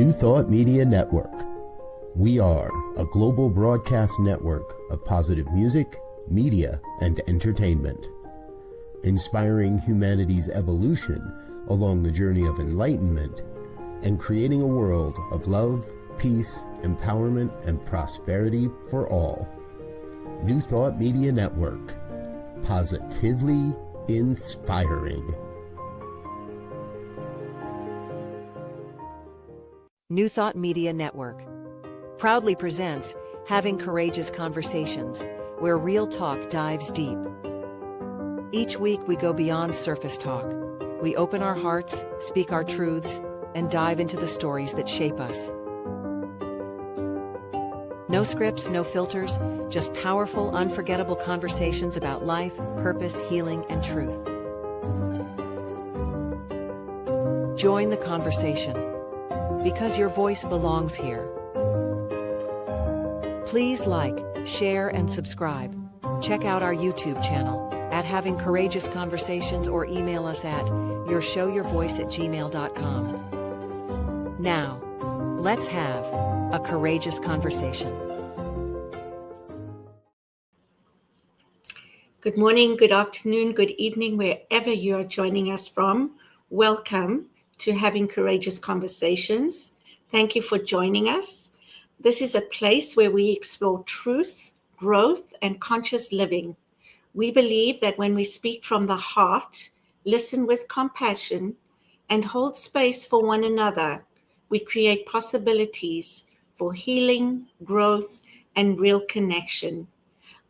New Thought Media Network. We are a global broadcast network of positive music, media, and entertainment, inspiring humanity's evolution along the journey of enlightenment and creating a world of love, peace, empowerment, and prosperity for all. New Thought Media Network. Positively inspiring. New Thought Media Network proudly presents Having Courageous Conversations, where real talk dives deep. Each week we go beyond surface talk. We open our hearts, speak our truths, and dive into the stories that shape us. No scripts, no filters, just powerful, unforgettable conversations about life, purpose, healing, and truth. Join the conversation, because your voice belongs here. Please like, share, and subscribe. Check out our YouTube channel at Having Courageous Conversations or email us at yourshowyourvoice@gmail.com. Now, let's have a courageous conversation. Good morning, good afternoon, good evening, wherever you are joining us from. Welcome to Having Courageous Conversations. Thank you for joining us. This is a place where we explore truth, growth, and conscious living. We believe that when we speak from the heart, listen with compassion, and hold space for one another, we create possibilities for healing, growth, and real connection.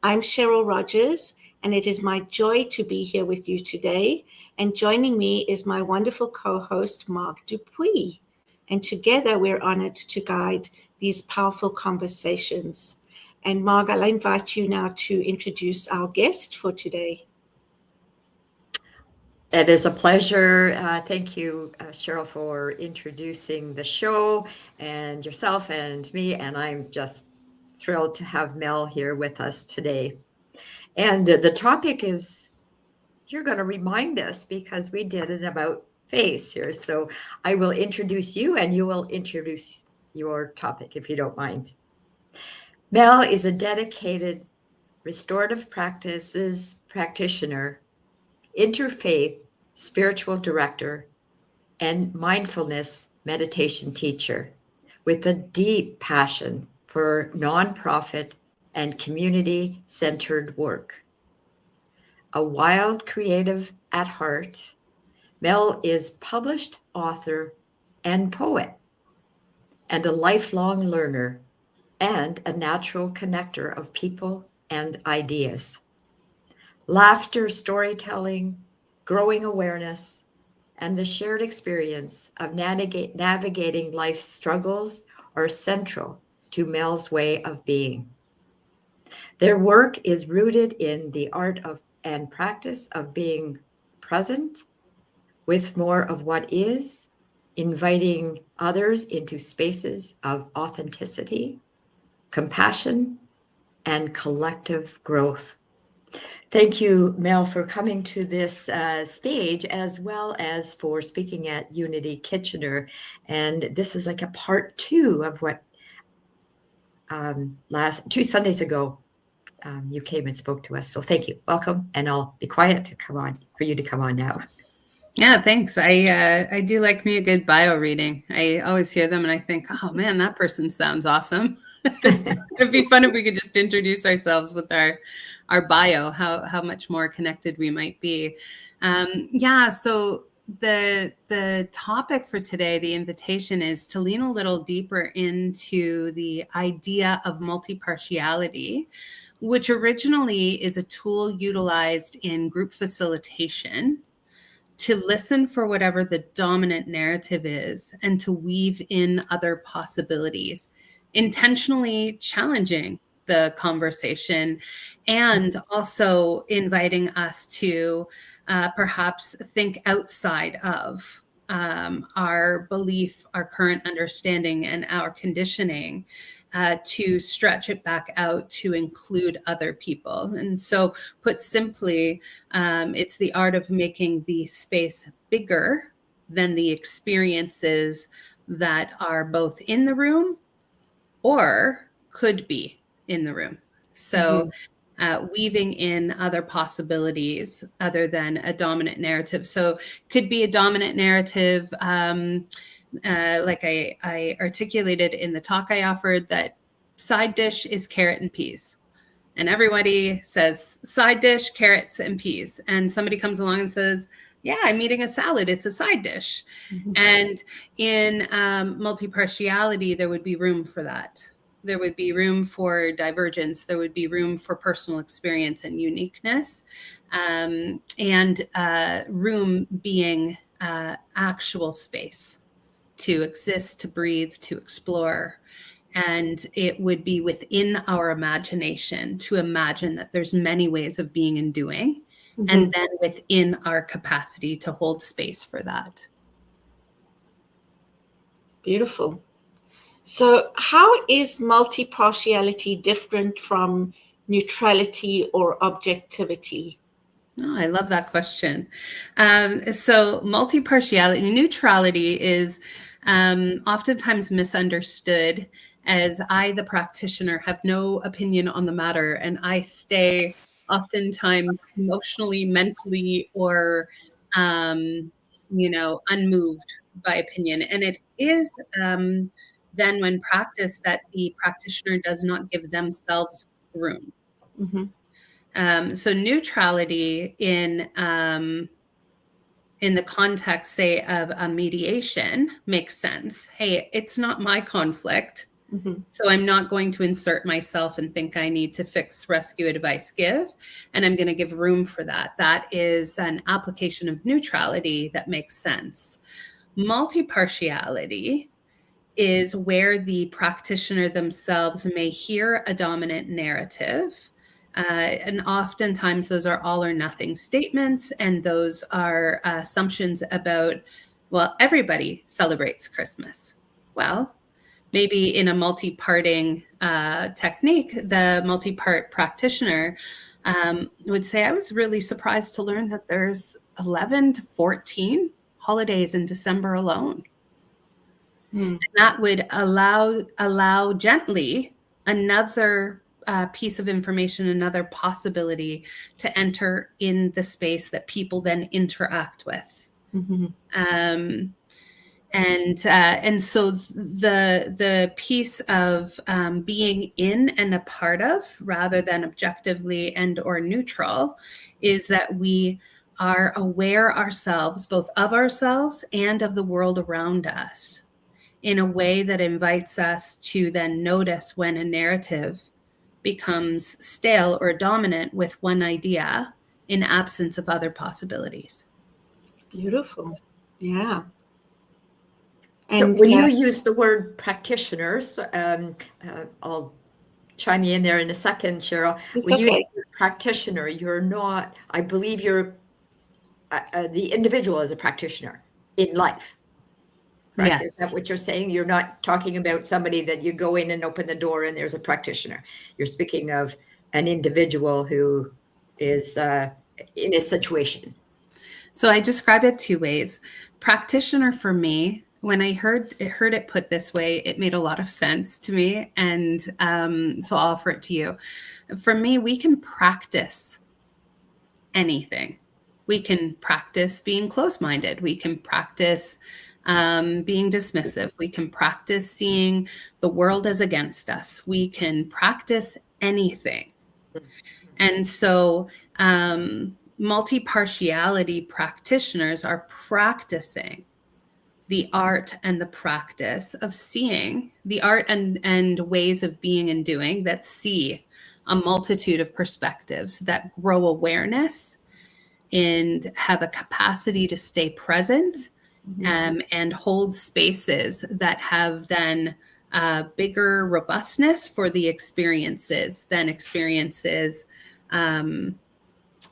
I'm Cheryl Rogers, and it is my joy to be here with you today. And joining me is my wonderful co-host, Mark Dupuis. And together we're honored to guide these powerful conversations. And Mark, I'll invite you now to introduce our guest for today. It is a pleasure. Thank you, Cheryl, for introducing the show and yourself and me. And I'm just thrilled to have Mel here with us today. And the topic is, you're going to remind us because we did an about face here. So I will introduce you and you will introduce your topic, if you don't mind. Mel is a dedicated restorative practices practitioner, interfaith spiritual director, and mindfulness meditation teacher with a deep passion for nonprofit and community-centered work. A wild creative at heart, Mel is published author and poet, and a lifelong learner and a natural connector of people and ideas. Laughter, storytelling, growing awareness, and the shared experience of navigating life's struggles are central to Mel's way of being. Their work is rooted in the art of and practice of being present with more of what is, inviting others into spaces of authenticity, compassion, and collective growth. Thank you, Mel, for coming to this stage, as well as for speaking at Unity Kitchener. And this is like a part two of what 2 Sundays ago you came and spoke to us. So thank you. Welcome. And I'll be quiet to come on for you to come on now. Yeah, thanks. I do like me a good bio reading. I always hear them and I think, oh man, that person sounds awesome. It'd be fun if we could just introduce ourselves with our bio, how much more connected we might be. So the topic for today, the invitation, is to lean a little deeper into the idea of multi-partiality, which originally is a tool utilized in group facilitation to listen for whatever the dominant narrative is and to weave in other possibilities, intentionally challenging the conversation and also inviting us to perhaps think outside of our belief, our current understanding, and our conditioning to stretch it back out to include other people. And so, put simply, it's the art of making the space bigger than the experiences that are both in the room or could be in the room. So weaving in other possibilities other than a dominant narrative. So could be a dominant narrative, like I articulated in the talk I offered, that side dish is carrot and peas. And everybody says side dish, carrots and peas. And somebody comes along and says, yeah, I'm eating a salad. It's a side dish. And in multi-partiality, there would be room for that. There would be room for divergence. There would be room for personal experience and uniqueness, and room being actual space to exist, to breathe, to explore. And it would be within our imagination to imagine that there's many ways of being and doing, and then within our capacity to hold space for that. Beautiful. So how is multi-partiality different from neutrality or objectivity? Oh, I love that question. So multi-partiality, neutrality is oftentimes misunderstood as I, the practitioner, have no opinion on the matter, and I stay oftentimes emotionally, mentally, or unmoved by opinion. And it is then when practiced that the practitioner does not give themselves room. So neutrality in the context, say, of a mediation makes sense. Hey, it's not my conflict, so I'm not going to insert myself and think I need to fix, rescue, advice, give, and I'm going to give room for that. That is an application of neutrality that makes sense. Multi-partiality is where the practitioner themselves may hear a dominant narrative. And oftentimes those are all or nothing statements. And those are assumptions about, well, everybody celebrates Christmas. Well, maybe in a multi-parting technique, the multi-part practitioner would say, I was really surprised to learn that there's 11 to 14 holidays in December alone. And that would allow gently another piece of information, another possibility to enter in the space that people then interact with. And so the piece of being in and a part of, rather than objectively and or neutral, is that we are aware ourselves, both of ourselves and of the world around us, in a way that invites us to then notice when a narrative becomes stale or dominant with one idea in absence of other possibilities. Beautiful. Yeah. So when you use the word practitioners, I'll chime in there in a second, Cheryl. When you use practitioner, you're not, I believe you're the individual as a practitioner in life. Right? Yes. Is that what you're saying? You're not talking about somebody that you go in and open the door and there's a practitioner. You're speaking of an individual who is in a situation. So I describe it two ways. Practitioner for me, when I heard it put this way, it made a lot of sense to me. And so I'll offer it to you. For me, we can practice anything. We can practice being close-minded. We can practice being dismissive. We can practice seeing the world as against us. We can practice anything. And so multi-partiality practitioners are practicing the art and the practice of seeing, the art and ways of being and doing that see a multitude of perspectives, that grow awareness and have a capacity to stay present, and hold spaces that have then bigger robustness for the experiences than experiences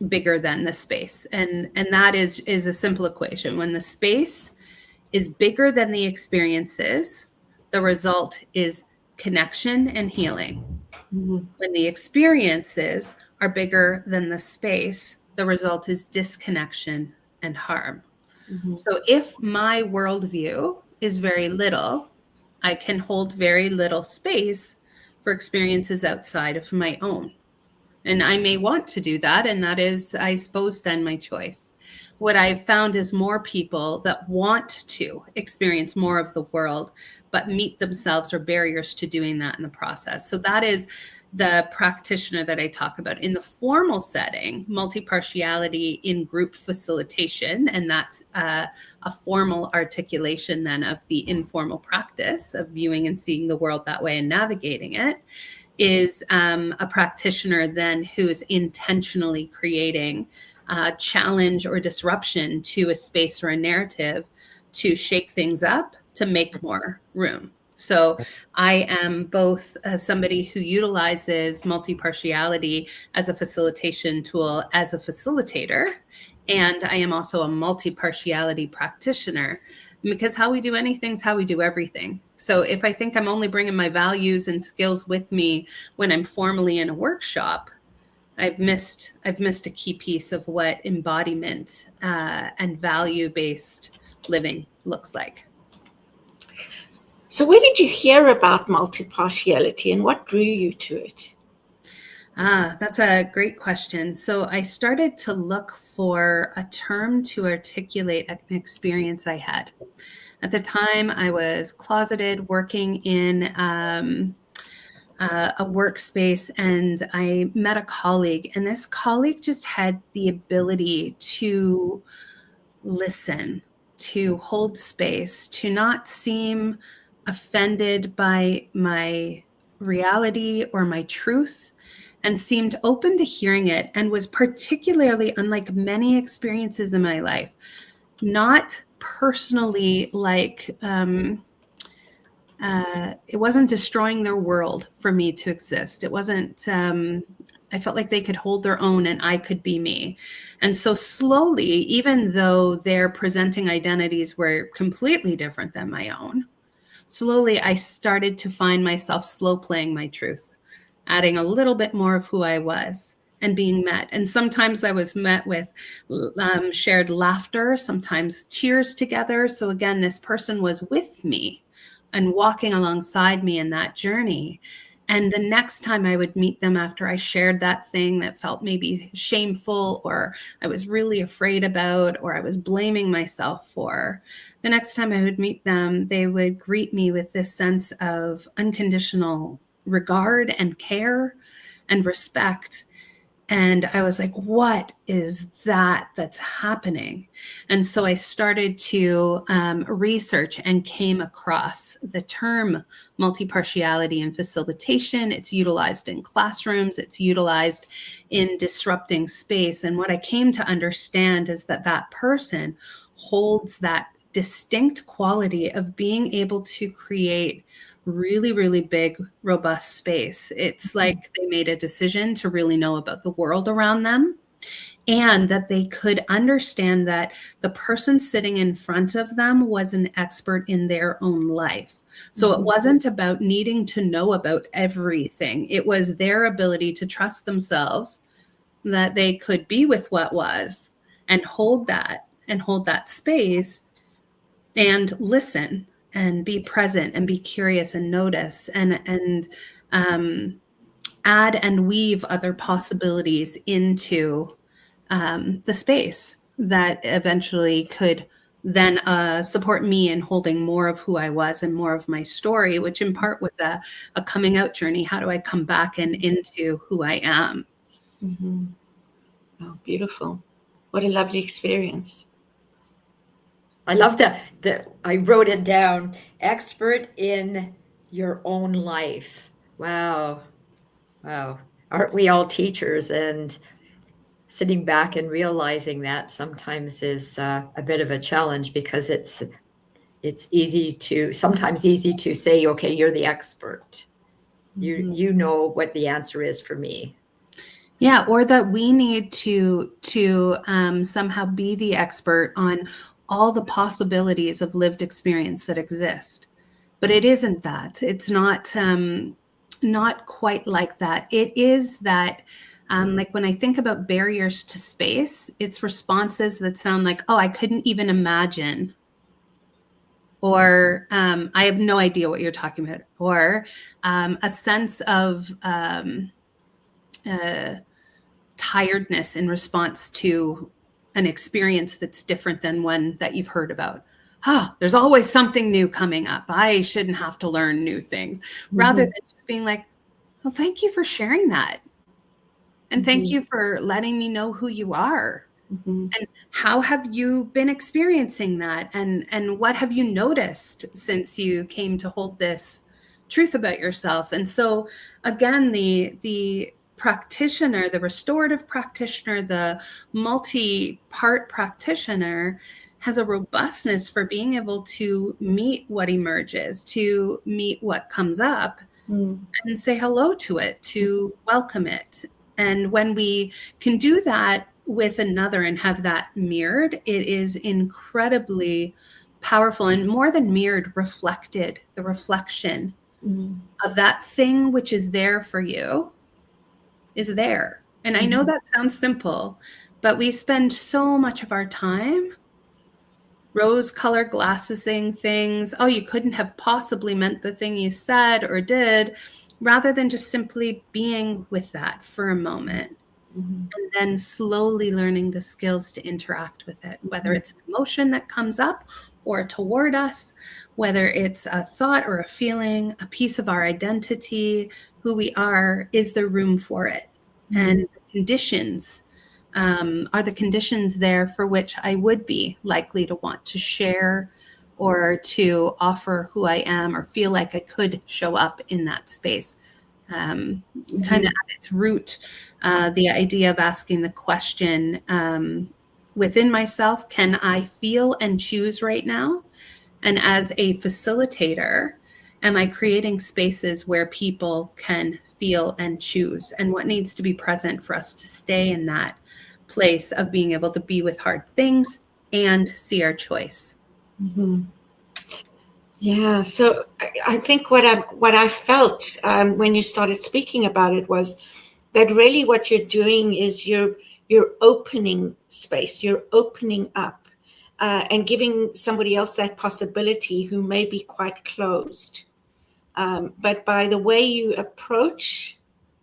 bigger than the space. And that is a simple equation. When the space is bigger than the experiences, the result is connection and healing. When the experiences are bigger than the space, the result is disconnection and harm. So if my worldview is very little. I can hold very little space for experiences outside of my own. And I may want to do that. And that is, I suppose, then my choice. What I've found is more people that want to experience more of the world, but meet themselves or barriers to doing that in the process. So that is the practitioner that I talk about. In the formal setting, multi-partiality in group facilitation, and that's a formal articulation then of the informal practice of viewing and seeing the world that way and navigating it, is a practitioner then who is intentionally creating challenge or disruption to a space or a narrative to shake things up, to make more room. So I am both somebody who utilizes multi-partiality as a facilitation tool as a facilitator, and I am also a multi-partiality practitioner, because how we do anything is how we do everything. So if I think I'm only bringing my values and skills with me when I'm formally in a workshop, I've missed a key piece of what embodiment and value-based living looks like. So where did you hear about multi-partiality and what drew you to it? That's a great question. So I started to look for a term to articulate an experience I had. At the time, I was closeted, working in a workspace, and I met a colleague, and this colleague just had the ability to listen, to hold space, to not seem offended by my reality or my truth, and seemed open to hearing it, and was particularly, unlike many experiences in my life, not personally like, it wasn't destroying their world for me to exist. It wasn't, I felt like they could hold their own and I could be me. And so slowly, even though their presenting identities were completely different than my own, slowly I started to find myself slow playing my truth, adding a little bit more of who I was and being met. And sometimes I was met with shared laughter, sometimes tears together. So again, this person was with me and walking alongside me in that journey. And the next time I would meet them after I shared that thing that felt maybe shameful, or I was really afraid about, or I was blaming myself for, the next time I would meet them, they would greet me with this sense of unconditional regard and care and respect. And I was like, what is that that's happening? And so I started to research and came across the term multi-partiality in facilitation. It's utilized in classrooms. It's utilized in disrupting space. And what I came to understand is that that person holds that distinct quality of being able to create really, really big, robust space. It's like they made a decision to really know about the world around them, and that they could understand that the person sitting in front of them was an expert in their own life. So it wasn't about needing to know about everything. It was their ability to trust themselves, that they could be with what was and hold that space and listen and be present and be curious and notice and add and weave other possibilities into the space that eventually could then support me in holding more of who I was and more of my story, which in part was a coming out journey. How do I come back and into who I am? Mm-hmm. Oh, beautiful. What a lovely experience. I love that I wrote it down, expert in your own life. Wow. Aren't we all teachers? And sitting back and realizing that sometimes is a bit of a challenge, because it's sometimes easy to say, okay, you're the expert. You know what the answer is for me. Yeah, or that we need to somehow be the expert on all the possibilities of lived experience that exist. But it isn't that. It's not quite like that. It is that, like when I think about barriers to space, it's responses that sound like, oh, I couldn't even imagine or I have no idea what you're talking about, or a sense of tiredness in response to an experience that's different than one that you've heard about. There's always something new coming up. I shouldn't have to learn new things. Rather than just being like, well, thank you for sharing that. And thank you for letting me know who you are. And how have you been experiencing that? And what have you noticed since you came to hold this truth about yourself? And so again, the practitioner, the restorative practitioner, the multi-part practitioner has a robustness for being able to meet what emerges, to meet what comes up, and say hello to it, to welcome it. And when we can do that with another and have that mirrored, it is incredibly powerful, and more than mirrored, reflected. The reflection of that thing which is there for you is there. And I know that sounds simple, but we spend so much of our time rose-colored glassesing things. Oh, you couldn't have possibly meant the thing you said or did, rather than just simply being with that for a moment. And then slowly learning the skills to interact with it, whether it's an emotion that comes up or toward us, whether it's a thought or a feeling, a piece of our identity, who we are, is there room for it? And the conditions are the conditions there for which I would be likely to want to share or to offer who I am, or feel like I could show up in that space. Kind of at its root, the idea of asking the question within myself, can I feel and choose right now? And as a facilitator, am I creating spaces where people can feel and choose? And what needs to be present for us to stay in that place of being able to be with hard things and see our choice? Yeah, so I think what I felt when you started speaking about it was that really what you're doing is you're opening space, you're opening up, and giving somebody else that possibility who may be quite closed. But by the way you approach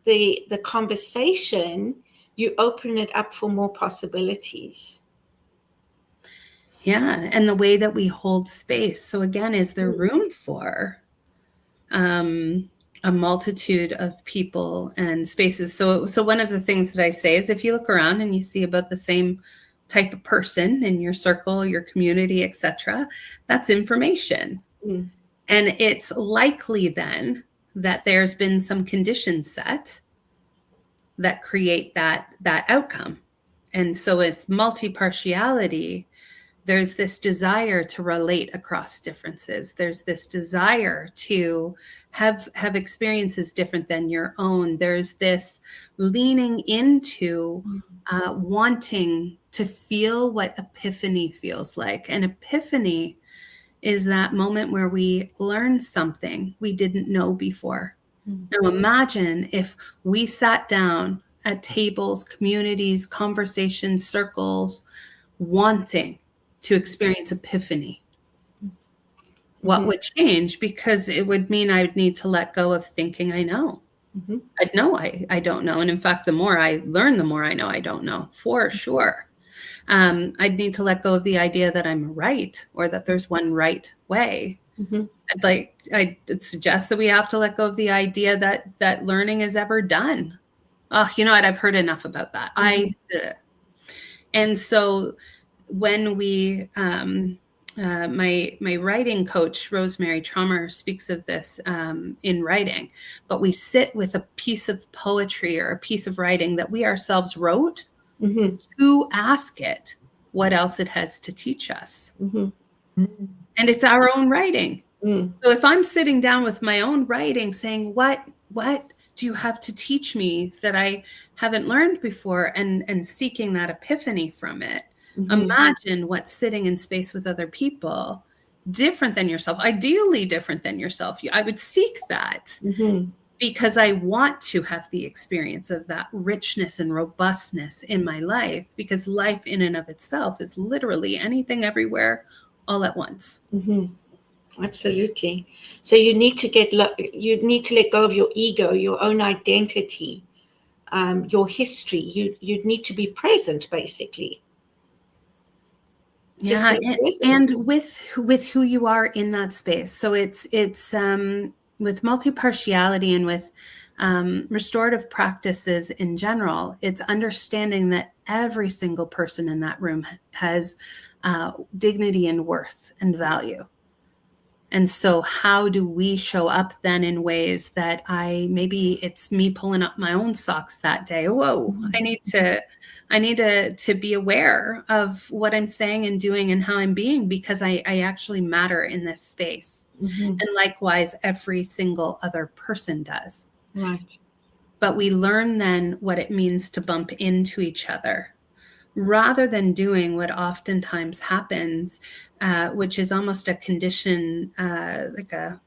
the conversation, you open it up for more possibilities. Yeah, and the way that we hold space. So again, is there room for a multitude of people and spaces? So one of the things that I say is, if you look around and you see about the same type of person in your circle, your community, etc., that's information. And it's likely then that there's been some conditions set that create that outcome. And so with multi-partiality, there's this desire to relate across differences. There's this desire to have experiences different than your own. There's this leaning into wanting to feel what epiphany feels like. And epiphany is that moment where we learn something we didn't know before. Now imagine if we sat down at tables, communities, conversations, circles, wanting to experience epiphany. What would change? Because it would mean I would need to let go of thinking I know. I'd know I don't know. And in fact, the more I learn, the more I know I don't know, for sure. I'd need to let go of the idea that I'm right, or that there's one right way. I'd suggest that we have to let go of the idea that learning is ever done. Oh, you know what? I've heard enough about that. And so when we, my writing coach, Rosemary Trommer, speaks of this in writing, but we sit with a piece of poetry or a piece of writing that we ourselves wrote to ask it what else it has to teach us. And it's our own writing. So if I'm sitting down with my own writing saying, what do you have to teach me that I haven't learned before, and seeking that epiphany from it, imagine what's sitting in space with other people different than yourself, ideally different than yourself. I would seek that because I want to have the experience of that richness and robustness in my life, because life in and of itself is literally anything, everywhere, all at once. Absolutely. So you need to you need to let go of your ego, your own identity, your history. You need to be present, basically. Just Yeah, be present. and with who you are in that space. So it's with multi-partiality and with restorative practices in general, it's understanding that every single person in that room has dignity and worth and value. And so how do we show up then in ways that maybe it's me pulling up my own socks that day. Whoa, I need to be aware of what I'm saying and doing and how I'm being, because I actually matter in this space. Mm-hmm. And likewise, every single other person does. Right. But we learn then what it means to bump into each other, rather than doing what oftentimes happens, which is almost a condition, like a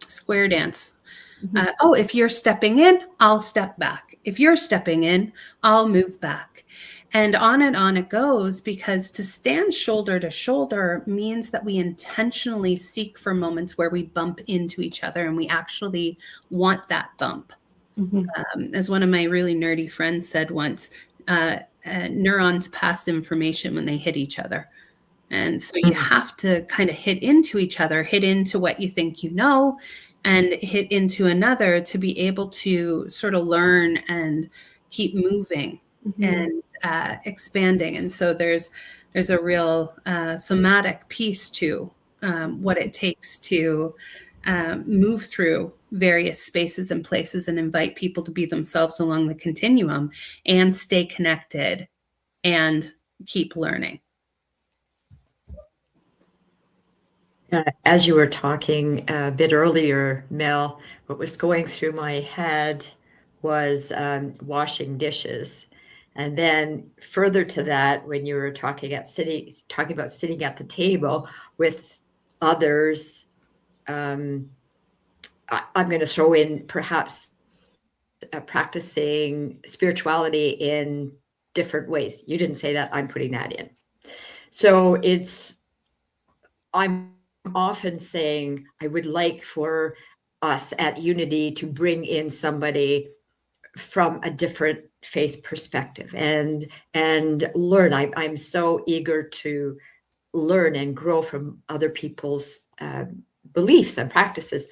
square dance. Mm-hmm. If you're stepping in, I'll step back. If you're stepping in, I'll move back. And on it goes, because to stand shoulder to shoulder means that we intentionally seek for moments where we bump into each other and we actually want that bump. Mm-hmm. As one of my really nerdy friends said once, neurons pass information when they hit each other. And so you have to kind of hit into each other, hit into what you think you know, and hit into another to be able to sort of learn and keep moving and expanding. And so there's a real somatic piece to what it takes to move through various spaces and places and invite people to be themselves along the continuum and stay connected and keep learning. As you were talking a bit earlier, Mel, what was going through my head was washing dishes. And then further to that, when you were talking about sitting at the table with others, I'm going to throw in perhaps practicing spirituality in different ways. You didn't say that, I'm putting that in. So I'm often saying I would like for us at Unity to bring in somebody from a different faith perspective and learn. I'm so eager to learn and grow from other people's beliefs and practices.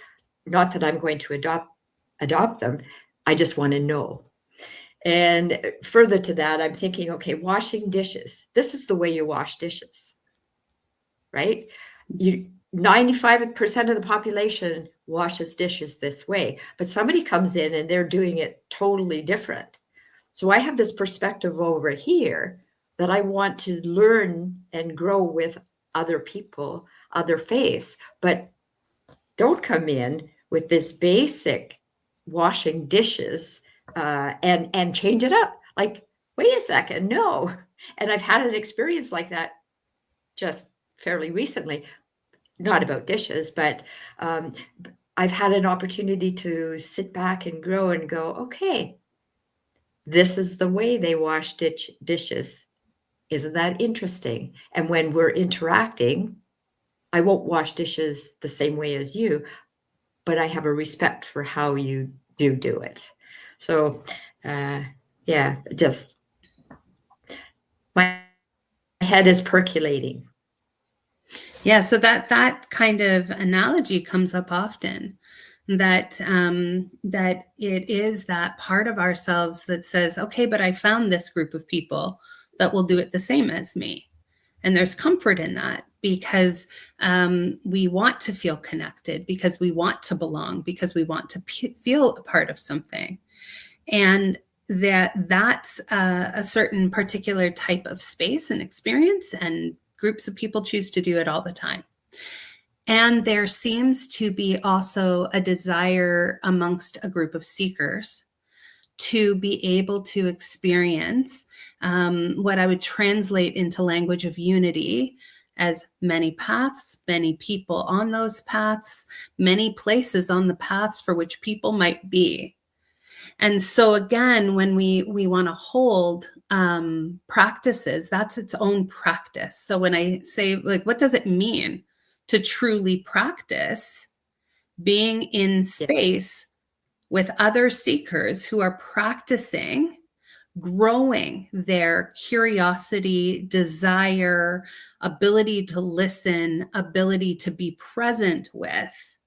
Not that I'm going to adopt them. I just want to know. And further to that, I'm thinking, okay, washing dishes. This is the way you wash dishes, right? 95% of the population washes dishes this way, but somebody comes in and they're doing it totally different. So I have this perspective over here that I want to learn and grow with other people, other faiths, but don't come in with this basic washing dishes and change it up. Like, wait a second, no. And I've had an experience like that just fairly recently, not about dishes, but I've had an opportunity to sit back and grow and go, okay, this is the way they wash dishes. Isn't that interesting? And when we're interacting, I won't wash dishes the same way as you, but I have a respect for how you do it. So, yeah, just my head is percolating. Yeah, so that kind of analogy comes up often, that that it is that part of ourselves that says, okay, but I found this group of people that will do it the same as me. And there's comfort in that, because we want to feel connected, because we want to belong, because we want to feel a part of something. And that's a certain particular type of space and experience, and groups of people choose to do it all the time. And there seems to be also a desire amongst a group of seekers to be able to experience what I would translate into language of unity as many paths, many people on those paths, many places on the paths for which people might be. And so again, when we want to hold practices, that's its own practice. So when I say, like, what does it mean to truly practice being in space with other seekers who are practicing growing their curiosity, desire, ability to listen, ability to be present with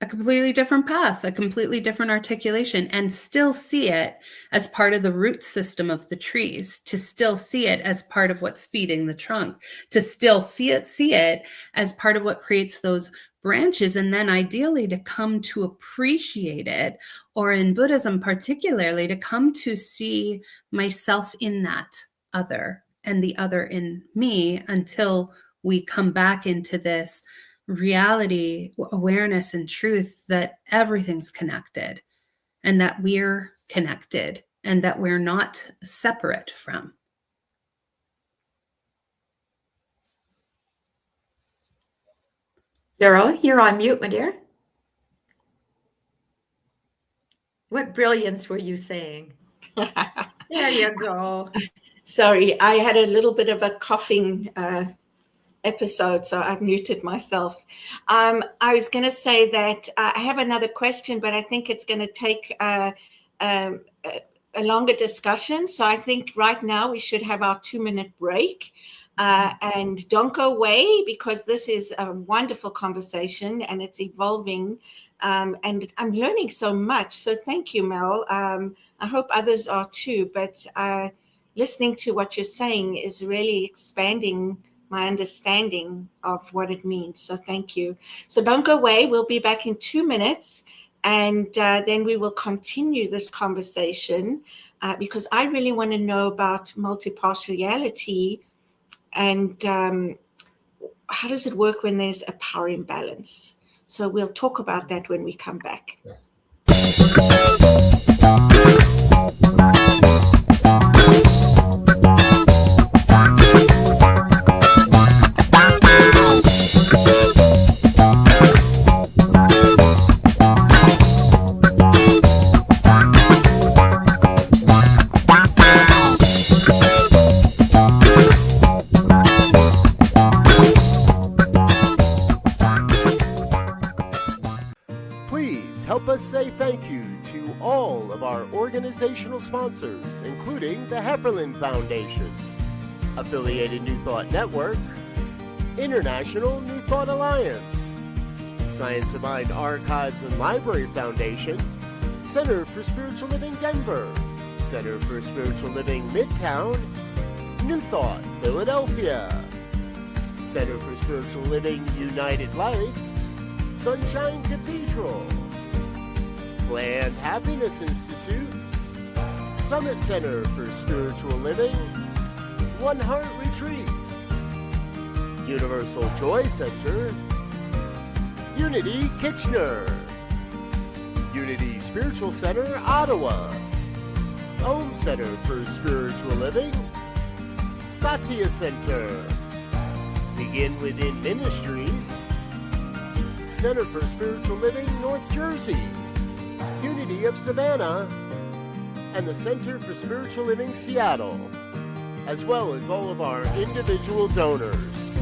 a completely different path, a completely different articulation, and still see it as part of the root system of the trees, to still see it as part of what's feeding the trunk, to still see it as part of what creates those branches, and then ideally to come to appreciate it, or in Buddhism particularly, to come to see myself in that other and the other in me, until we come back into this reality, awareness, and truth that everything's connected, and that we're connected, and that we're not separate from. Cheryl, you're on mute, my dear. What brilliance were you saying? There you go. Sorry, I had a little bit of a coughing episode, so I've muted myself. I was going to say that I have another question, but I think it's going to take a longer discussion. So I think right now we should have our 2-minute break. And don't go away, because this is a wonderful conversation and it's evolving. And I'm learning so much. So thank you, Mel. I hope others are too. But listening to what you're saying is really expanding my understanding of what it means. So thank you. So don't go away. We'll be back in 2 minutes. And then we will continue this conversation because I really want to know about multipartiality. And how does it work when there's a power imbalance? So we'll talk about that when we come back. Help us say thank you to all of our organizational sponsors, including the Hepperlin Foundation, Affiliated New Thought Network, International New Thought Alliance, Science of Mind Archives and Library Foundation, Center for Spiritual Living Denver, Center for Spiritual Living Midtown, New Thought Philadelphia, Center for Spiritual Living United Life, Sunshine Cathedral, Planned Happiness Institute, Summit Center for Spiritual Living, One Heart Retreats, Universal Joy Center, Unity Kitchener, Unity Spiritual Center Ottawa, Om Center for Spiritual Living, Satya Center, Begin Within Ministries, Center for Spiritual Living North Jersey, Unity of Savannah, and the Center for Spiritual Living Seattle, as well as all of our individual donors.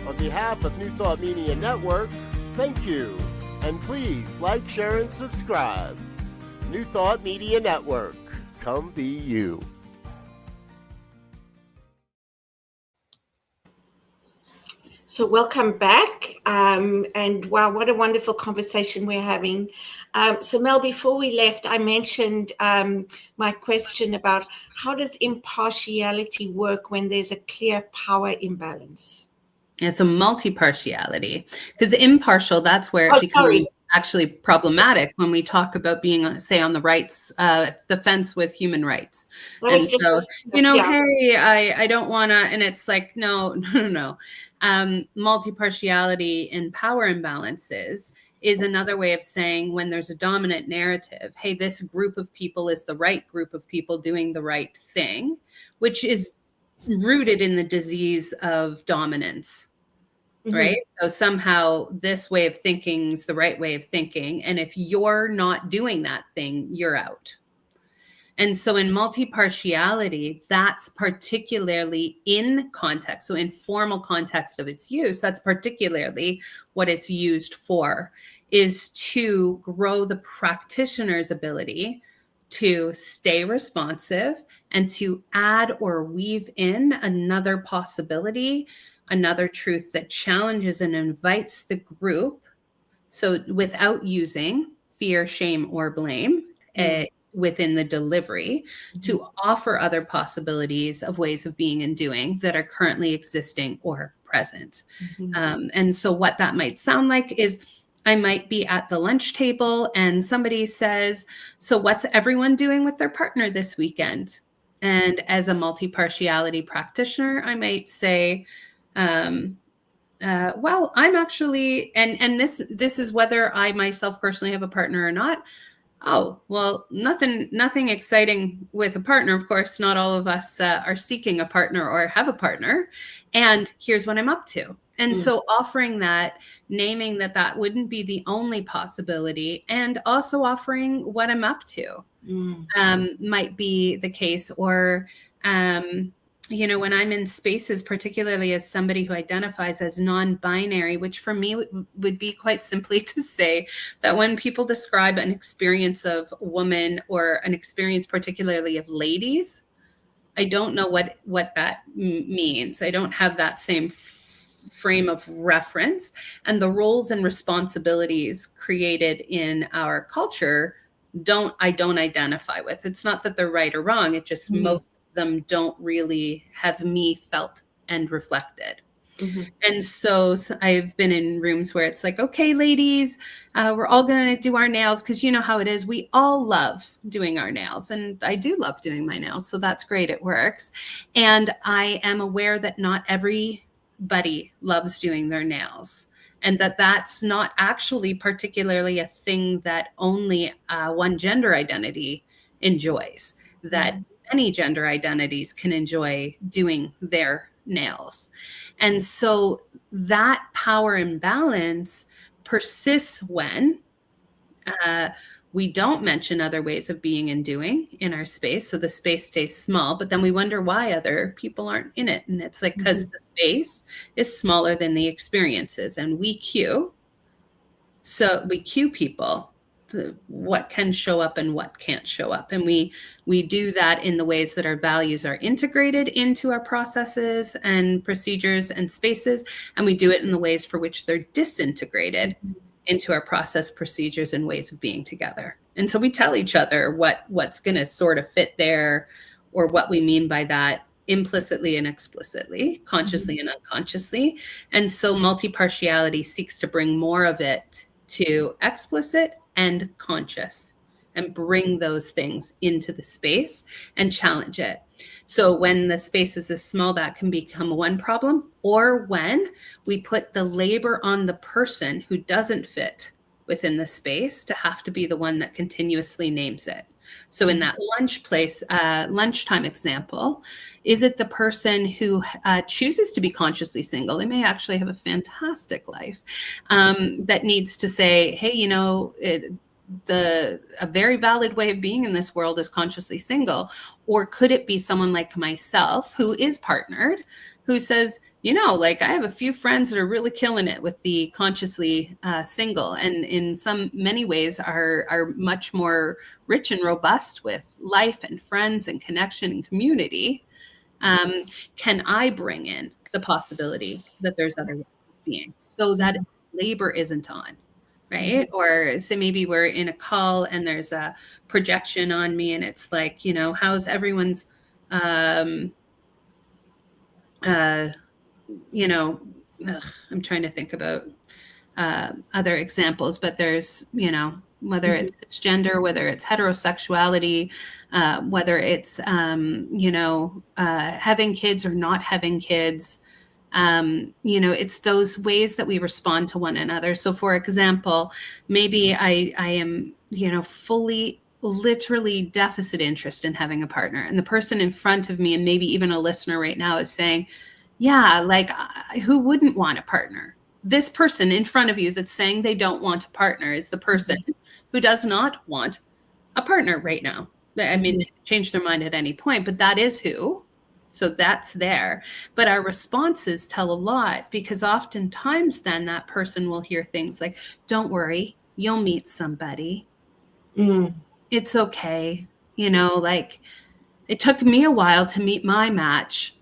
On behalf of New Thought Media Network, thank you, and please like, share, and subscribe. New Thought Media Network, come be you. So welcome back, and wow, what a wonderful conversation we're having. So Mel, before we left, I mentioned my question about how does impartiality work when there's a clear power imbalance? Yeah, so multi-partiality, because impartial, that's where it becomes actually problematic when we talk about being, say, on the rights, the fence with human rights. And so, hey, I don't want to, and it's like, no. Multi-partiality in power imbalances is another way of saying when there's a dominant narrative, hey, this group of people is the right group of people doing the right thing, which is rooted in the disease of dominance, right? So somehow this way of thinking is the right way of thinking. And if you're not doing that thing, you're out. And so in multi-partiality, that's particularly in context. So in formal context of its use, that's particularly what it's used for, is to grow the practitioner's ability to stay responsive and to add or weave in another possibility, another truth that challenges and invites the group. So without using fear, shame, or blame, within the delivery, to offer other possibilities of ways of being and doing that are currently existing or present. And so what that might sound like is I might be at the lunch table and somebody says, so what's everyone doing with their partner this weekend? And as a multi-partiality practitioner, I might say, well, I'm actually, and this is whether I myself personally have a partner or not. Oh, well, nothing exciting with a partner. Of course, not all of us are seeking a partner or have a partner. And here's what I'm up to. And so offering that, naming that wouldn't be the only possibility, and also offering what I'm up to might be the case. Or, when I'm in spaces, particularly as somebody who identifies as non-binary, which for me would be quite simply to say that when people describe an experience of woman or an experience particularly of ladies, I don't know what that means. I don't have that same frame of reference, and the roles and responsibilities created in our culture I don't identify with. It's not that they're right or wrong. It just most of them don't really have me felt and reflected. And so I've been in rooms where it's like, okay, ladies, we're all going to do our nails, because you know how it is. We all love doing our nails, and I do love doing my nails. So that's great. It works. And I am aware that not everybody loves doing their nails, and that's not actually particularly a thing that only one gender identity enjoys, that many gender identities can enjoy doing their nails. And so that power imbalance persists when we don't mention other ways of being and doing in our space. So the space stays small, but then we wonder why other people aren't in it. And it's like, because the space is smaller than the experiences, and we cue people to what can show up and what can't show up. And we do that in the ways that our values are integrated into our processes and procedures and spaces. And we do it in the ways for which they're disintegrated into our process, procedures, and ways of being together. And so we tell each other what's going to sort of fit there, or what we mean by that, implicitly and explicitly, consciously and unconsciously. And so multi-partiality seeks to bring more of it to explicit and conscious, and bring those things into the space and challenge it. So when the space is this small, that can become one problem. Or when we put the labor on the person who doesn't fit within the space to have to be the one that continuously names it. So in that lunchtime example, is it the person who chooses to be consciously single? They may actually have a fantastic life, that needs to say, hey, a very valid way of being in this world is consciously single. Or could it be someone like myself who is partnered, who says, I have a few friends that are really killing it with the consciously single, and in many ways are much more rich and robust with life and friends and connection and community. Can I bring in the possibility that there's other ways of being, so that labor isn't on? Right. Or say maybe we're in a call and there's a projection on me, and it's like, how's everyone's, I'm trying to think about other examples, but there's, whether it's cisgender, whether it's heterosexuality, whether it's, having kids or not having kids. It's those ways that we respond to one another. So for example, maybe I am, fully, literally deficit interest in having a partner. And the person in front of me, and maybe even a listener right now, is saying, yeah, who wouldn't want a partner? This person in front of you that's saying they don't want a partner is the person who does not want a partner right now. I mean, they can change their mind at any point, but that is who. So that's there. But our responses tell a lot, because oftentimes then that person will hear things like, don't worry, you'll meet somebody. It's okay. You know, like, it took me a while to meet my match.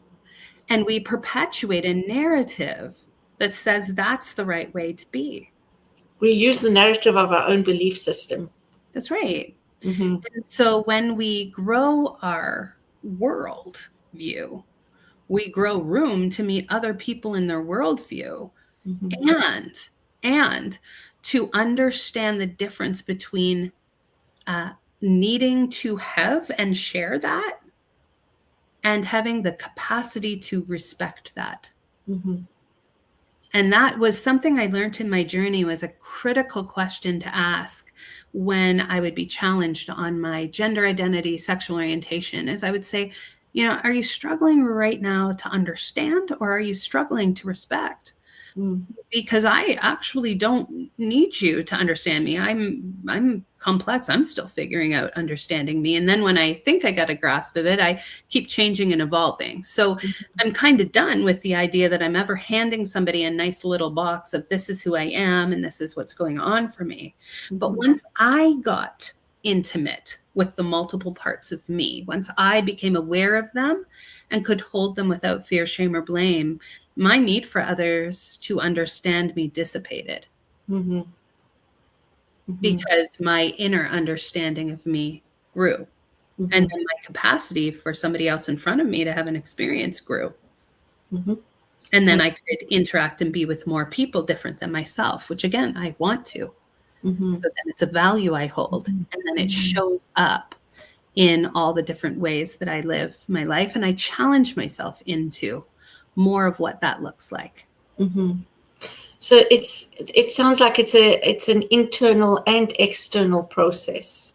And we perpetuate a narrative that says that's the right way to be. We use the narrative of our own belief system. That's right. And so when we grow our world view, we grow room to meet other people in their worldview, and to understand the difference between needing to have and share that, and having the capacity to respect that. And that was something I learned in my journey, was a critical question to ask when I would be challenged on my gender identity, sexual orientation, is I would say, you know, are you struggling right now to understand, or are you struggling to respect? Because I actually don't need you to understand me. I'm complex. I'm still figuring out understanding me. And then when I think I got a grasp of it, I keep changing and evolving. So I'm kind of done with the idea that I'm ever handing somebody a nice little box of this is who I am and this is what's going on for me. But once I got intimate with the multiple parts of me, once I became aware of them and could hold them without fear, shame, or blame, my need for others to understand me dissipated. Because my inner understanding of me grew. And then my capacity for somebody else in front of me to have an experience grew. And then I could interact and be with more people different than myself, which again, I want to. So then it's a value I hold. And then it shows up in all the different ways that I live my life. And I challenge myself into more of what that looks like. So it sounds like it's an internal and external process.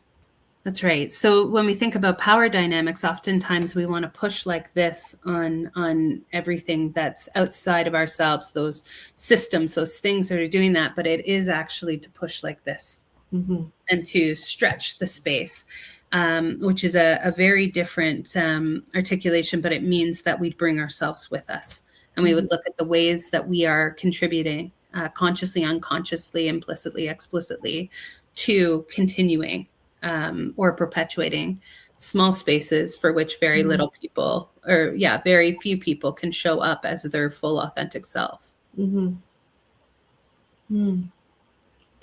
That's right. So when we think about power dynamics, oftentimes we want to push like this on everything that's outside of ourselves, those systems, those things that are doing that. But it is actually to push like this and to stretch the space, which is a very different articulation, but it means that we bring ourselves with us. And we would look at the ways that we are contributing consciously, unconsciously, implicitly, explicitly to continuing or perpetuating small spaces for which very little people, or very few people can show up as their full authentic self. It's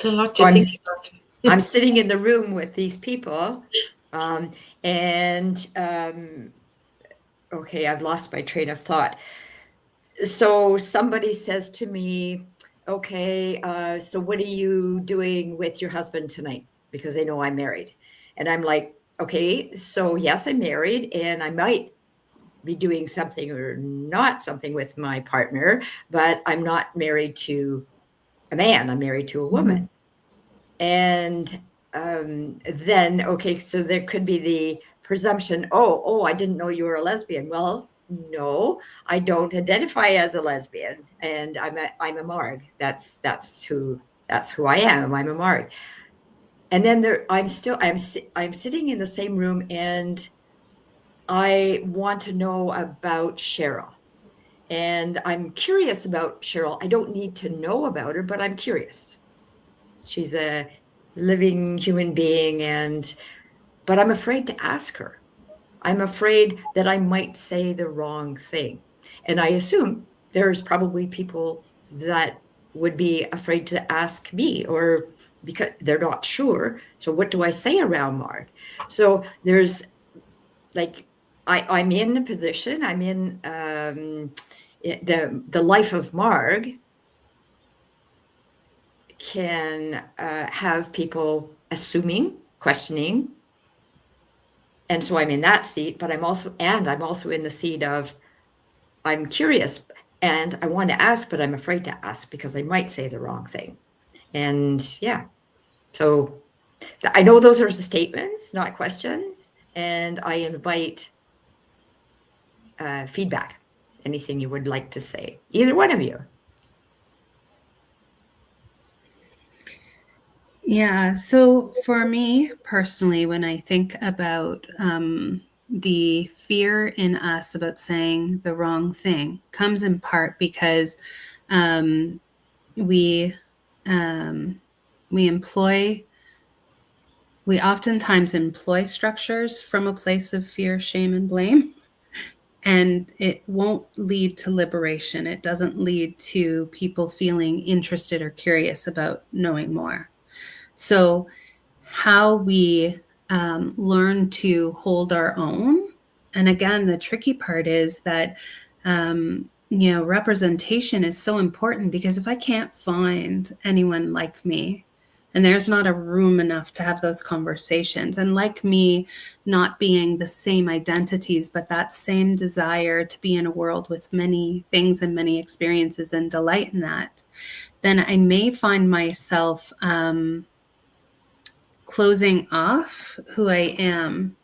a lot to think about. I'm sitting in the room with these people, and okay, I've lost my train of thought. So somebody says to me, okay, so what are you doing with your husband tonight? Because they know I'm married. And I'm like, okay, so yes, I'm married, and I might be doing something or not something with my partner, but I'm not married to a man, I'm married to a woman. And then, okay, so there could be the presumption, oh, I didn't know you were a lesbian. Well, no, I don't identify as a lesbian, and I'm a Marg. That's who I am. I'm a Marg. And then I'm sitting in the same room, and I want to know about Cheryl, and I'm curious about Cheryl. I don't need to know about her, but I'm curious. She's a living human being, but I'm afraid to ask her. I'm afraid that I might say the wrong thing. And I assume there's probably people that would be afraid to ask me, or because they're not sure. So what do I say around Marg? So there's like, I'm in a position, I'm in the life of Marg can have people assuming, questioning. And so I'm in that seat, but I'm also in the seat of, I'm curious and I want to ask, but I'm afraid to ask because I might say the wrong thing. And yeah, so I know those are the statements, not questions. And I invite feedback, anything you would like to say, either one of you. Yeah. So for me personally, when I think about the fear in us about saying the wrong thing, comes in part because um, we um, we oftentimes employ structures from a place of fear, shame, and blame. And it won't lead to liberation. It doesn't lead to people feeling interested or curious about knowing more. So how we learn to hold our own. And again, the tricky part is that, representation is so important, because if I can't find anyone like me, and there's not a room enough to have those conversations, and like me, not being the same identities, but that same desire to be in a world with many things and many experiences and delight in that, then I may find myself closing off who I am.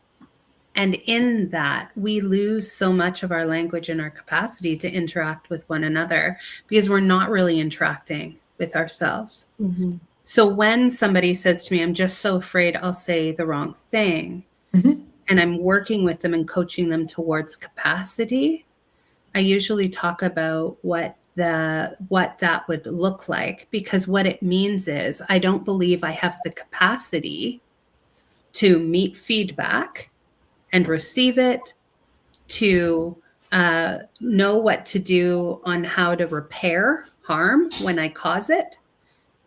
And in that, we lose so much of our language and our capacity to interact with one another, because we're not really interacting with ourselves. Mm-hmm. So when somebody says to me, I'm just so afraid I'll say the wrong thing, Mm-hmm. and I'm working with them and coaching them towards capacity, I usually talk about what that would look like, because what it means is I don't believe I have the capacity to meet feedback and receive it, to know what to do on how to repair harm when I cause it,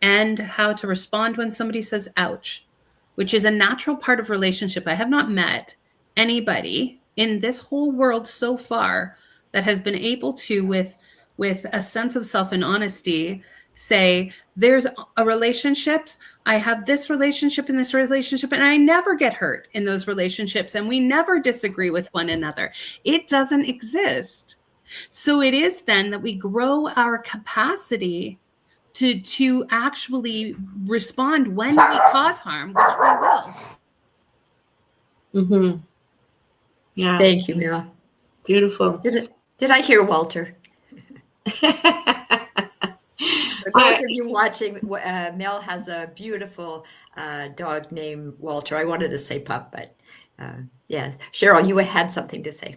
and how to respond when somebody says ouch, which is a natural part of relationship. I have not met anybody in this whole world so far that has been able to, with a sense of self and honesty, say there's a relationships, I have this relationship and this relationship, and I never get hurt in those relationships, and we never disagree with one another. It doesn't exist. So it is then that we grow our capacity to actually respond when we cause harm, which we will. Mm-hmm. Yeah. Thank you, Mel. Beautiful. Did I hear Walter? For those of you watching, Mel has a beautiful dog named Walter. I wanted to say pup, but yeah. Cheryl, you had something to say.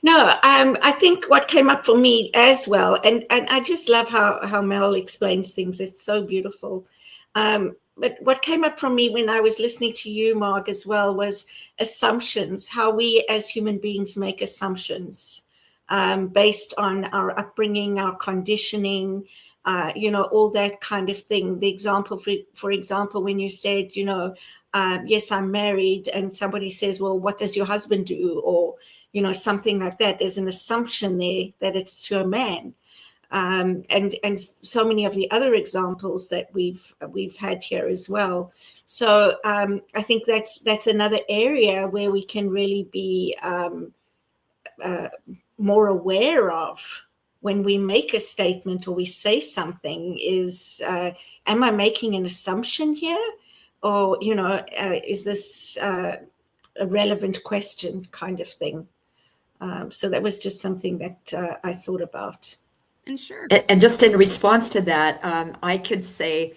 No, I think what came up for me as well, and I just love how Mel explains things. It's so beautiful. But what came up for me when I was listening to you, Marg, as well, was assumptions, how we as human beings make assumptions based on our upbringing, our conditioning, all that kind of thing. The example, for example, when you said, yes, I'm married, and somebody says, well, what does your husband do? Or, something like that. There's an assumption there that it's to a man. And so many of the other examples that we've had here as well. So I think that's another area where we can really be more aware of when we make a statement or we say something is, am I making an assumption here? Or, is this a relevant question kind of thing? So that was just something that I thought about. And sure. And just in response to that, I could say,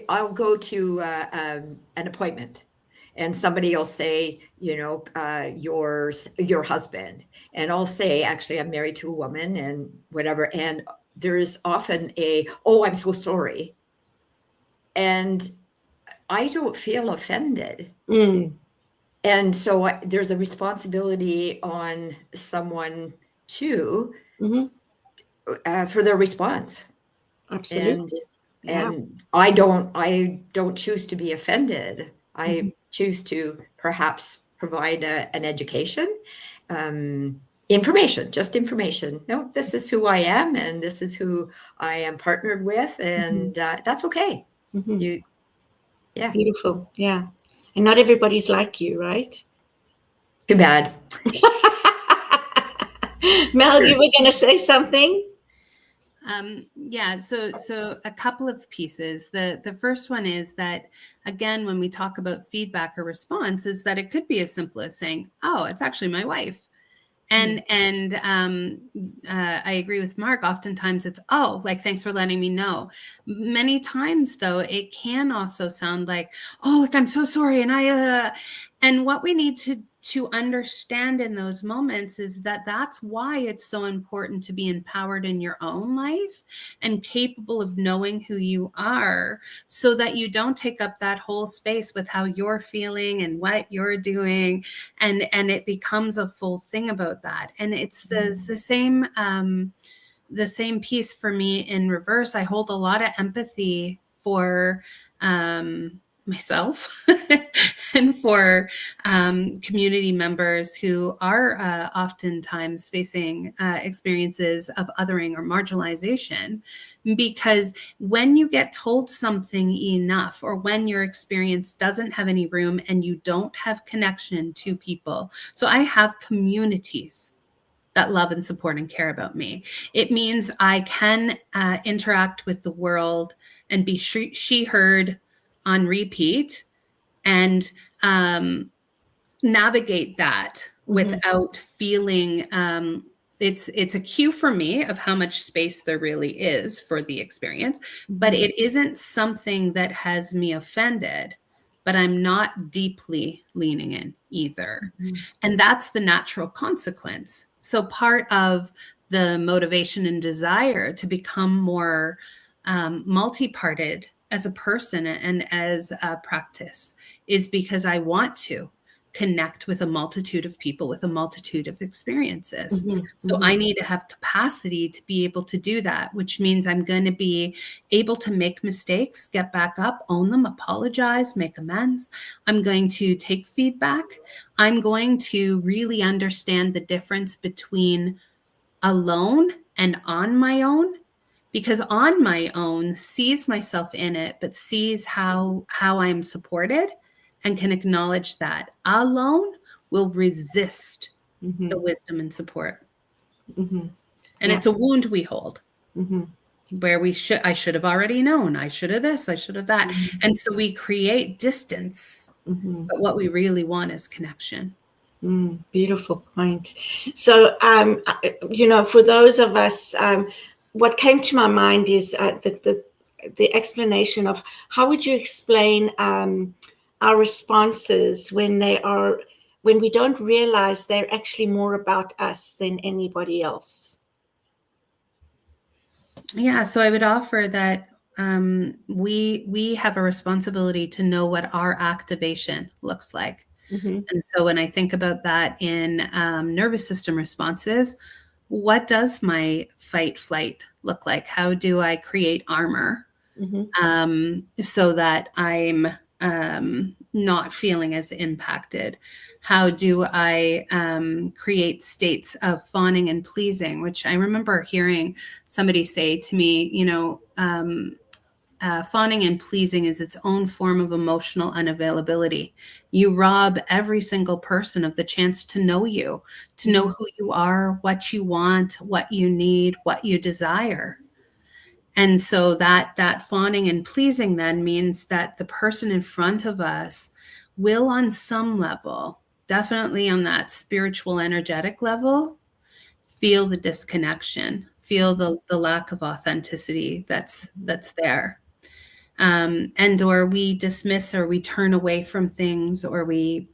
I'll go to an appointment, and somebody will say, your husband, and I'll say, actually, I'm married to a woman and whatever. And there is often oh, I'm so sorry. And I don't feel offended. Mm. And so there's a responsibility on someone too, Mm-hmm. For their response. Absolutely. And I don't choose to be offended. I choose to perhaps provide an education, information. No, this is who I am, and this is who I am partnered with, and that's okay. Mm-hmm. Yeah. Beautiful. Yeah. And not everybody's like you, right? Too bad. Mel, you were going to say something? Yeah, so a couple of pieces. The first one is that, again, when we talk about feedback or response, is that it could be as simple as saying, oh, it's actually my wife. And I agree with Mark. Oftentimes it's, oh, like, thanks for letting me know. Many times, though, it can also sound like, oh, like, I'm so sorry. And what we need to understand in those moments is that that's why it's so important to be empowered in your own life and capable of knowing who you are, so that you don't take up that whole space with how you're feeling and what you're doing, and it becomes a full thing about that. And it's the same piece for me in reverse. I hold a lot of empathy for myself and for community members who are oftentimes facing experiences of othering or marginalization. Because when you get told something enough, or when your experience doesn't have any room and you don't have connection to people, so I have communities that love and support and care about me. It means I can interact with the world and be she heard on repeat, and navigate that without feeling it's a cue for me of how much space there really is for the experience, but it isn't something that has me offended, but I'm not deeply leaning in either. And that's the natural consequence. So part of the motivation and desire to become more multi-parted as a person and as a practice is because I want to connect with a multitude of people with a multitude of experiences. So I need to have capacity to be able to do that, which means I'm going to be able to make mistakes, get back up, own them, apologize, make amends. I'm going to take feedback. I'm going to really understand the difference between alone and on my own, because on my own sees myself in it, but sees how I'm supported and can acknowledge that. Alone will resist the wisdom and support. And it's a wound we hold, where I should have already known, I should have this, I should have that. And so we create distance, but what we really want is connection. Beautiful point. So, for those of us, what came to my mind is the explanation of how would you explain our responses when we don't realize they're actually more about us than anybody else. Yeah, so I would offer that we have a responsibility to know what our activation looks like. And so when I think about that in nervous system responses, what does my fight flight look like? How do I create armor so that I'm not feeling as impacted? How do I create states of fawning and pleasing, which I remember hearing somebody say to me, fawning and pleasing is its own form of emotional unavailability. You rob every single person of the chance to know you, to know who you are, what you want, what you need, what you desire. And so that fawning and pleasing then means that the person in front of us will, on some level, definitely on that spiritual, energetic level, feel the disconnection, feel the lack of authenticity that's there. And or we dismiss or we turn away from things, or we,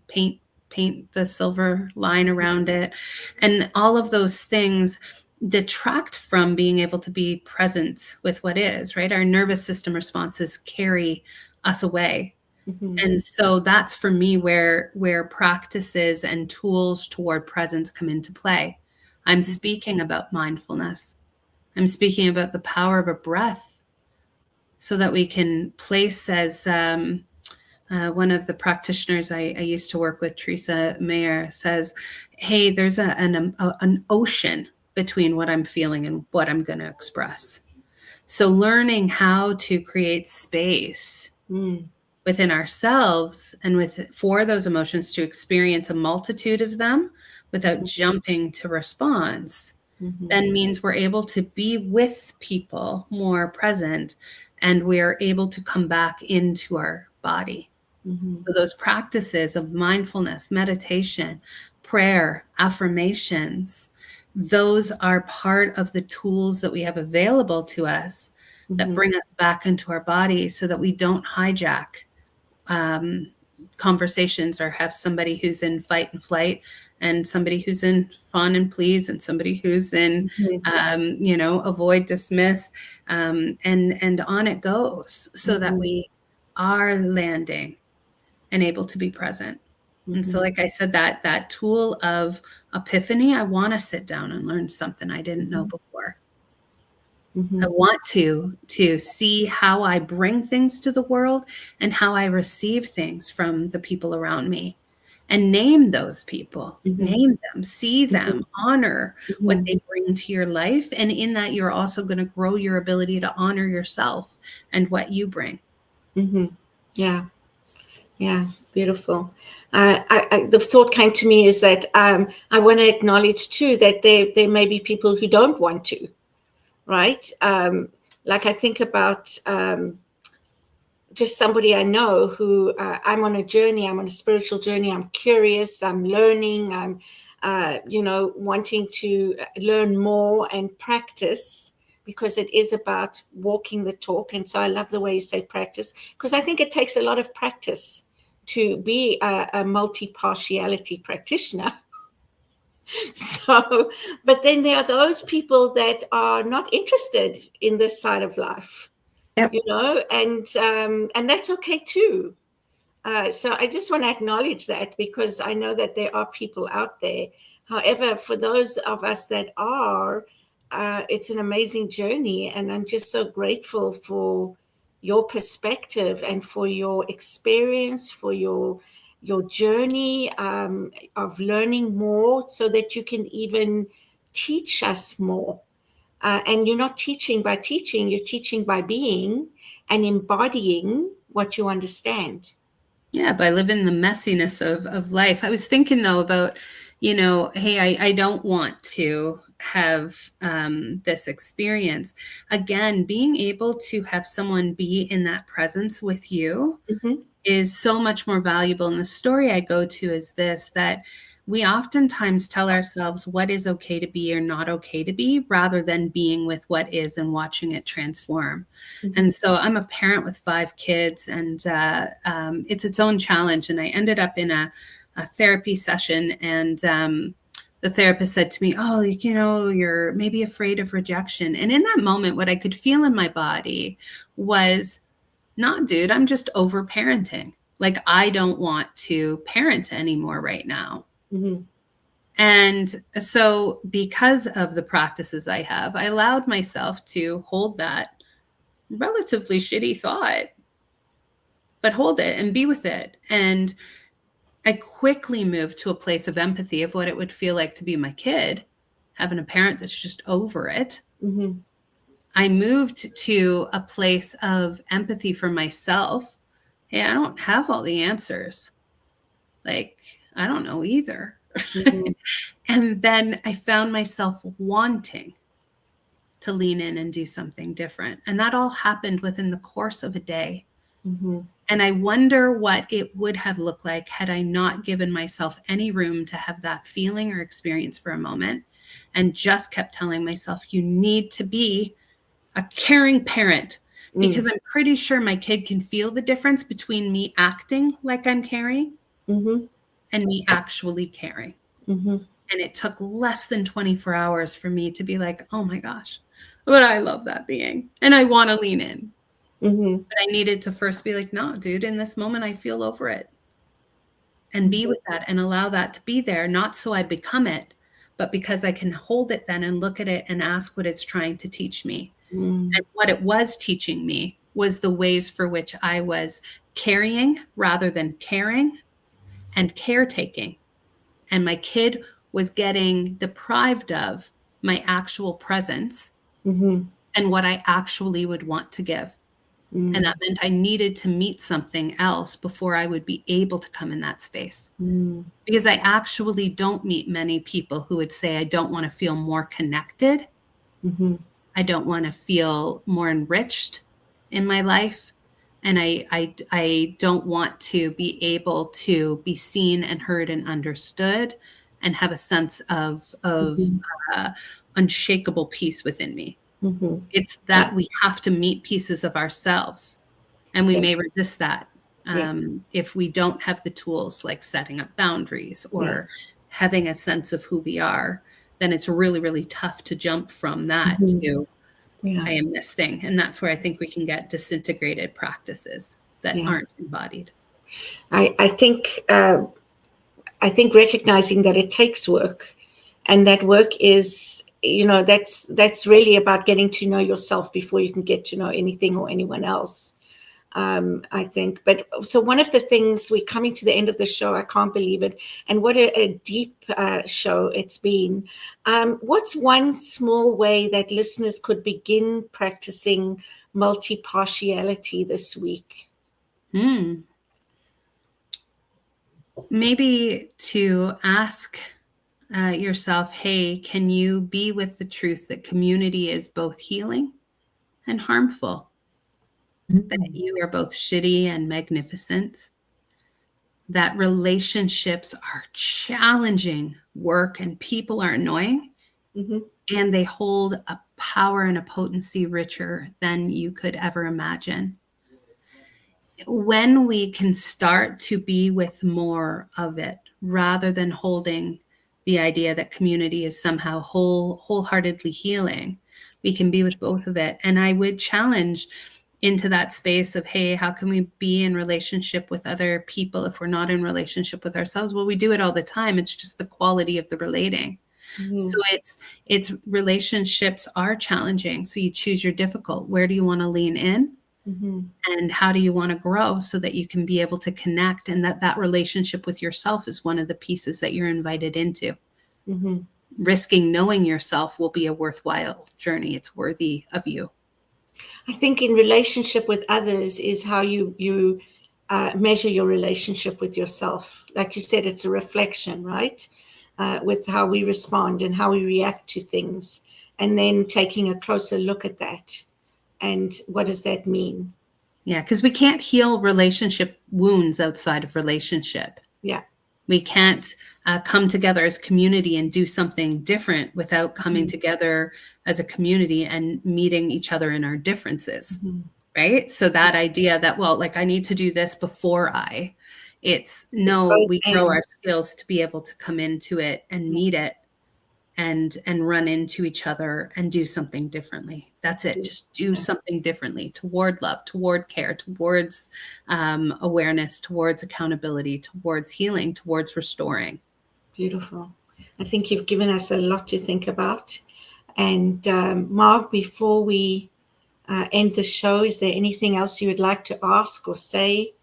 paint the silver line around it. And all of those things detract from being able to be present with what is, right? Our nervous system responses carry us away. And so that's for me where practices and tools toward presence come into play. I'm speaking about mindfulness. I'm speaking about the power of a breath, so that we can place, as one of the practitioners I used to work with, Teresa Mayer, says, hey, there's an ocean between what I'm feeling and what I'm going to express. So learning how to create space within ourselves and for those emotions to experience a multitude of them without jumping to response, then means we're able to be with people more present, and we're able to come back into our body. So those practices of mindfulness, meditation, prayer, affirmations, those are part of the tools that we have available to us that bring us back into our body so that we don't hijack conversations or have somebody who's in fight and flight and somebody who's in fawn and please and somebody who's in, avoid, dismiss, and on it goes so that we are landing and able to be present. And so, like I said, that tool of epiphany, I want to sit down and learn something I didn't know before. I want to see how I bring things to the world and how I receive things from the people around me, and name those people, name them, see them, honor what they bring to your life. And in that, you're also going to grow your ability to honor yourself and what you bring. Yeah. Yeah, beautiful. The thought came to me is that I want to acknowledge too that there may be people who don't want to, right? Like I think about just somebody I know who I'm on a journey. I'm on a spiritual journey. I'm curious. I'm learning. I'm, wanting to learn more and practice, because it is about walking the talk. And so I love the way you say practice, because I think it takes a lot of practice to be a multi-partiality practitioner. So, but then there are those people that are not interested in this side of life, and that's okay too. So I just want to acknowledge that, because I know that there are people out there. However, for those of us that are, it's an amazing journey, and I'm just so grateful for your perspective and for your experience, for your journey of learning more, so that you can even teach us more. And you're not teaching by teaching, you're teaching by being and embodying what you understand. Yeah, by living the messiness of life. I was thinking though about, hey, I don't want to have this experience. Again, being able to have someone be in that presence with you is so much more valuable. And the story I go to is this, that we oftentimes tell ourselves what is okay to be or not okay to be, rather than being with what is and watching it transform. And so I'm a parent with 5 kids, and it's its own challenge. And I ended up in a therapy session, and the therapist said to me, oh, you're maybe afraid of rejection. And in that moment, what I could feel in my body was, nah, dude, I'm just over parenting. Like, I don't want to parent anymore right now. And so because of the practices I have, I allowed myself to hold that relatively shitty thought, but hold it and be with it. And I quickly moved to a place of empathy of what it would feel like to be my kid, having a parent that's just over it. I moved to a place of empathy for myself. Hey, I don't have all the answers. Like, I don't know either. And then I found myself wanting to lean in and do something different. And that all happened within the course of a day. And I wonder what it would have looked like had I not given myself any room to have that feeling or experience for a moment, and just kept telling myself, you need to be a caring parent, because I'm pretty sure my kid can feel the difference between me acting like I'm caring and me actually caring. And it took less than 24 hours for me to be like, oh my gosh, but I love that being and I want to lean in. But I needed to first be like, no, dude, in this moment, I feel over it, and be with that and allow that to be there. Not so I become it, but because I can hold it then and look at it and ask what it's trying to teach me. And what it was teaching me was the ways for which I was carrying rather than caring, and caretaking. And my kid was getting deprived of my actual presence and what I actually would want to give. And that meant I needed to meet something else before I would be able to come in that space. Because I actually don't meet many people who would say, I don't want to feel more connected. I don't want to feel more enriched in my life. And I don't want to be able to be seen and heard and understood and have a sense of unshakable peace within me. It's that we have to meet pieces of ourselves, and we may resist that if we don't have the tools like setting up boundaries or having a sense of who we are. Then it's really, really tough to jump from that to I am this thing. And that's where I think we can get disintegrated practices that aren't embodied. I think recognizing that it takes work, and that work is, that's really about getting to know yourself before you can get to know anything or anyone else. I think. But so one of the things, we're coming to the end of the show, I can't believe it. And what a deep show it's been. What's one small way that listeners could begin practicing multi-partiality this week? Maybe to ask yourself, hey, can you be with the truth that community is both healing and harmful? That you are both shitty and magnificent, that relationships are challenging work and people are annoying, and they hold a power and a potency richer than you could ever imagine. When we can start to be with more of it, rather than holding the idea that community is somehow wholeheartedly healing, we can be with both of it. And I would challenge into that space of, hey, how can we be in relationship with other people if we're not in relationship with ourselves? Well, we do it all the time. It's just the quality of the relating. So it's relationships are challenging. So you choose your difficult. Where do you want to lean in? And how do you want to grow so that you can be able to connect, and that relationship with yourself is one of the pieces that you're invited into. Risking knowing yourself will be a worthwhile journey. It's worthy of you. I think in relationship with others is how you measure your relationship with yourself. Like you said, it's a reflection, right? With how we respond and how we react to things, and then taking a closer look at that. And what does that mean? Yeah, because we can't heal relationship wounds outside of relationship. Yeah. We can't come together as community and do something different without coming together as a community and meeting each other in our differences, right? So that idea that, well, like I need to do this before we grow our skills to be able to come into it and meet it and run into each other and do something differently. That's it. Just do something differently toward love, toward care, towards awareness, towards accountability, towards healing, towards restoring. Beautiful. I think you've given us a lot to think about. And Mark, before we end the show, is there anything else you would like to ask or say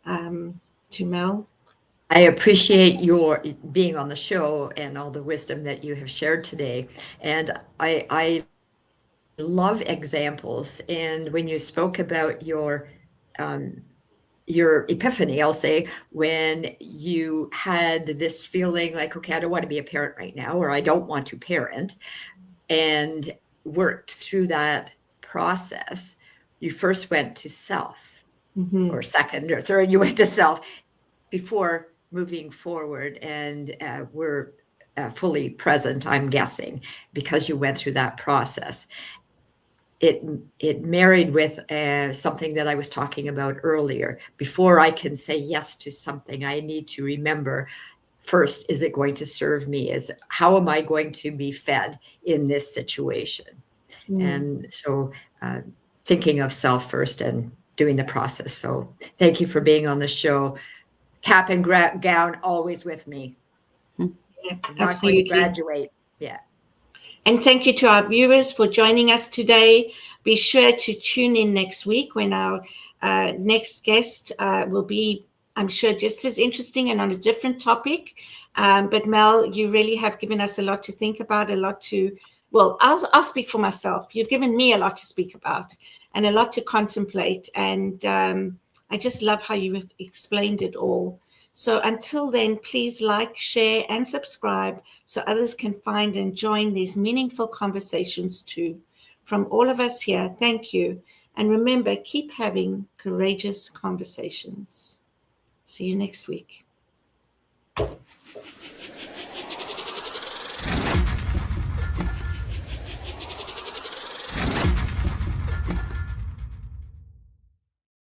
to Mel? I appreciate your being on the show and all the wisdom that you have shared today. And I love examples. And when you spoke about your epiphany, I'll say, when you had this feeling like, okay, I don't want to be a parent right now, or I don't want to parent, and worked through that process, you first went to self, or second or third, you went to self before moving forward, and we're fully present, I'm guessing, because you went through that process. It married with something that I was talking about earlier. Before I can say yes to something, I need to remember first, is it going to serve me? How am I going to be fed in this situation? And so thinking of self first and doing the process. So thank you for being on the show. Cap and gown always with me. Yeah, not going to graduate. Yeah. And thank you to our viewers for joining us today. Be sure to tune in next week when our next guest will be, I'm sure, just as interesting and on a different topic. But Mel, you really have given us a lot to think about, I'll speak for myself. You've given me a lot to speak about and a lot to contemplate. And I just love how you have explained it all. So until then, please like, share, and subscribe so others can find and join these meaningful conversations too. From all of us here, thank you. And remember, keep having courageous conversations. See you next week.